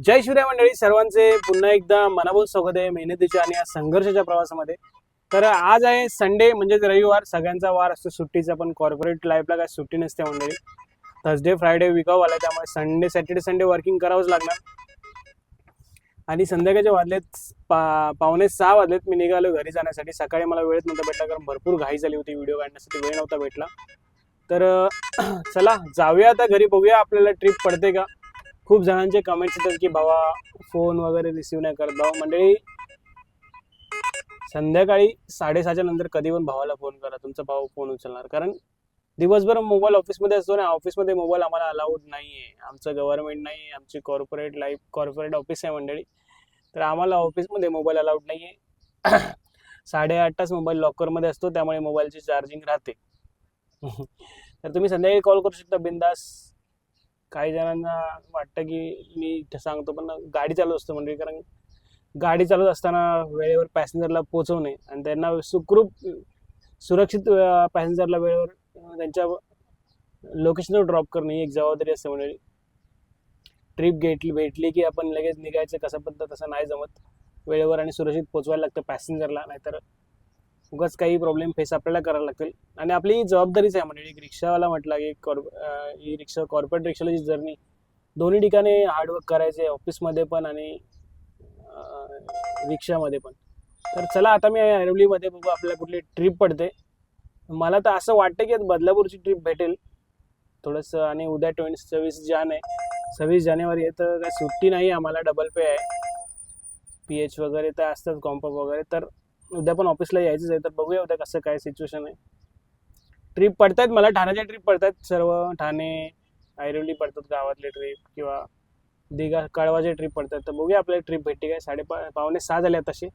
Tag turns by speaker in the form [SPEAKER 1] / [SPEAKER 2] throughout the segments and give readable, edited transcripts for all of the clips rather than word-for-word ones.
[SPEAKER 1] जय शिवराय मंडळी, सर्वांचे पुन्हा एकदा मनापासून स्वागत आहे मेहनतीच्या आणि या संघर्षाच्या प्रवासामध्ये। तर आज आहे संडे म्हणजे रविवार, सगळ्यांचा वार असतो सुट्टीचा, पण कॉर्पोरेट लाईफला काय सुट्टी नसते मंडळी। थर्सडे फ्रायडे वीक ऑफ आला, त्यामुळे संडे सॅटर्डे संडे वर्किंग करावंच लागणार। आणि संध्याकाळचे वाजलेत पावणे 6 वाजलेत, मी निघालो घरी जाण्यासाठी। सकाळी मला वेळच नव्हता भेटला, कारण भरपूर घाई झाली होती, व्हिडिओ काढण्यासाठी वेळ नव्हता भेटला। तर चला जाऊया आता घरी, बघूया आपल्याला ट्रिप पडते का। खूप जणांचे कमेंट्स येतात की भावा फोन वगैरे रिसीव्ह नाही करत। भाऊ मंडळी, संध्याकाळी 6:30च्या नंतर कधी पण भावाला फोन करा, तुमचा भाऊ फोन उचलणार। कारण दिवसभर मोबाईल ऑफिसमध्ये असतो ना, ऑफिसमध्ये मोबाईल आम्हाला अलाउड नाही आहे। आमचं गव्हर्नमेंट नाही, आमची कॉर्पोरेट लाईफ कॉर्पोरेट ऑफिस आहे मंडळी, तर आम्हाला ऑफिसमध्ये मोबाईल अलाउड नाही आहे। 8:30 तास मोबाईल लॉकरमध्ये असतो, त्यामुळे मोबाईलची चार्जिंग राहते। तर तुम्ही संध्याकाळी कॉल करू शकता बिंदास। काही जणांना वाटतं की मी सांगतो, पण गाडी चालू असतो म्हणजे, कारण गाडी चालवत असताना वेळेवर पॅसेंजरला पोहोचवणे आणि त्यांना सुरक्षित पॅसेंजरला वेळेवर त्यांच्या लोकेशनवर ड्रॉप करणे ही एक जबाबदारी असते म्हणजे। ट्रिप भेटली की आपण लगेच निघायचं कसं पण तसं नाही जमत, वेळेवर आणि सुरक्षित पोहोचवायला लागतं पॅसेंजरला, नाहीतर उगाच काही प्रॉब्लेम फेस आपल्याला करायला लागतील। आणि आपली जबाबदारीच आहे म्हणजे, एक रिक्षावाला म्हटलं की ही रिक्षा कॉर्पोरेट रिक्षाची जर्नी दोन्ही ठिकाणी हार्डवर्क करायचे, ऑफिसमध्ये पण आणि रिक्षामध्ये पण। तर चला आता मी ऐरोलीमध्ये बघू आपल्याला कुठली ट्रिप पडते। मला तर असं वाटतं की बदलापूरची ट्रिप भेटेल थोडंसं, आणि उद्या 26 जानेवारी आहे, तर काय सुट्टी नाही आम्हाला, डबल पे आहे, PH वगैरे तर असतात, कॉम्पअप वगैरे, तर उद्या पण ऑफिसला यायचंच आहे। तर बघूया उद्या कसं काय सिच्युएशन आहे। ट्रिप पडतायत मला, ठाण्याच्या ट्रिप पडतायत सर्व, ठाणे ऐरोली पडतात गावातले ट्रिप, किंवा दिघा कळवाचे ट्रिप पडतात। तर बघूया आपल्याला ट्रिप भेटते काय। पावणे 6 झाले तसे,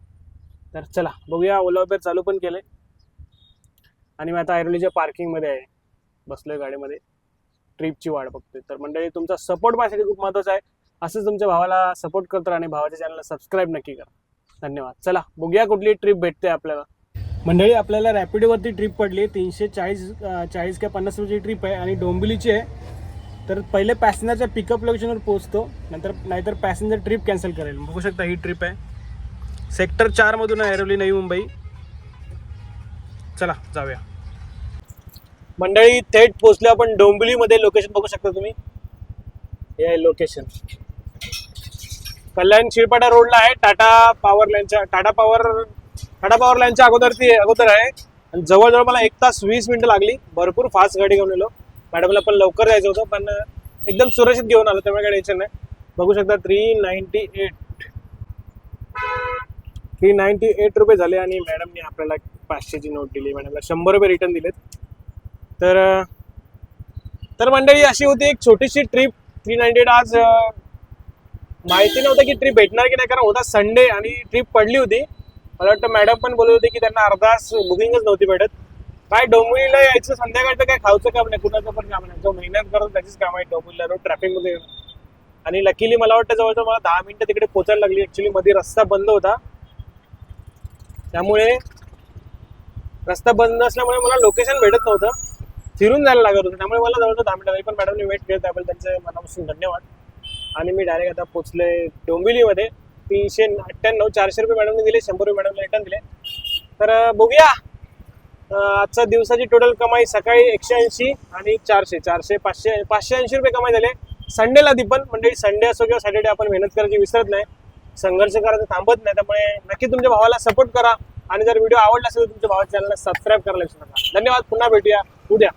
[SPEAKER 1] तर चला बघूया। ओला उबेर चालू पण केले आणि मी आता ऐरोलीच्या पार्किंगमध्ये आहे, बसलोय गाडीमध्ये, ट्रिपची वाट बघतोय। तर मंडळी, तुमचा सपोर्ट माझ्यासाठी खूप महत्त्वाचा आहे, असंच तुमच्या भावाला सपोर्ट करत राहा आणि भावाच्या चॅनलला सबस्क्राईब नक्की करा। धन्यवाद। चला बघूया कुठली ट्रिप भेटते आपल्याला। मंडळी, आपल्याला रॅपिडोवरती ट्रिप पडली, 340 का 50 रुपयाची ट्रिप आहे आणि डोंबिवलीची आहे। तर पहिले पॅसेंजरच्या पिकअप लोकेशनवर पोहोचतो, नाहीतर पॅसेंजर ट्रिप कॅन्सल करेल। बघू शकता ही ट्रिप आहे, सेक्टर 4 मधून ऐरोली नवी मुंबई। चला जाऊया मंडळी, थेट पोहोचलो आपण डोंबिवलीमध्ये। लोकेशन बघू शकता तुम्ही, हे आहे लोकेशन, कल्याण शिरपाटा रोडला आहे, टाटा पॉवर लाईनच्या अगोदर आहे। आणि जवळजवळ मला 1 तास 20 मिनिटं लागली, भरपूर फास्ट गाडी घेऊन आलो। मॅडमला पण लवकर जायचं होतं, पण एकदम सुरक्षित घेऊन आलो, त्यामुळे काही टेन्शन नाही। बघू शकता 398 रुपये झाले, आणि मॅडमने आपल्याला 500ची नोट दिली, मॅडमला 100 रुपये रिटर्न दिलेत। तर मंडळी, अशी होती एक छोटीशी ट्रिप। 398 आज माहिती नव्हतं की ट्रिप भेटणार की नाही, कारण होता संडे आणि ट्रिप पडली होती। मला वाटतं मॅडम पण बोलत होते की त्यांना अर्धा तास बुकिंगच नव्हती भेटत। काय डोंबिवलीला यायचं संध्याकाळचं काय खाऊचं काम नाही, कुणाचं पण काम नाही, जो मेहनत करतो त्याचीच काम आहे डोंबिवलीला रोड ट्रॅफिकमध्ये। आणि लकीली मला वाटतं जवळजवळ मला 10 मिनिटं तिकडे पोचायला लागली। ऍक्च्युली मध्ये रस्ता बंद होता, त्यामुळे रस्ता बंद असल्यामुळे मला लोकेशन भेटत नव्हतं, फिरून जायला लागत होतं, त्यामुळे मला जवळजवळ 10 मिनिटं लागली। पण मॅडमने वेट केलं, त्याबद्दल त्यांचे मनापासून धन्यवाद। आणि मी डायरेक्ट आता पोचले डोंबिवलीमध्ये। 398, 400 रुपये मॅडमने दिले, 100 रुपये मॅडमने रिटर्न दिले। तर बघूया आजचा दिवसाची टोटल कमाई, सकाळी 180 आणि 400 580 रुपये कमाई झाले संडेला ती पण। म्हणजे संडे असो किंवा सॅटर्डे, आपण मेहनत करायची विसरत नाही, संघर्ष करायचं थांबत नाही, त्यामुळे नक्की तुमच्या भावाला सपोर्ट करा। आणि जर व्हिडिओ आवडला असेल तर तुमच्या भावाच्या चॅनलला सबस्क्राईब करायला विसरू नका। धन्यवाद, पुन्हा भेटूया उद्या।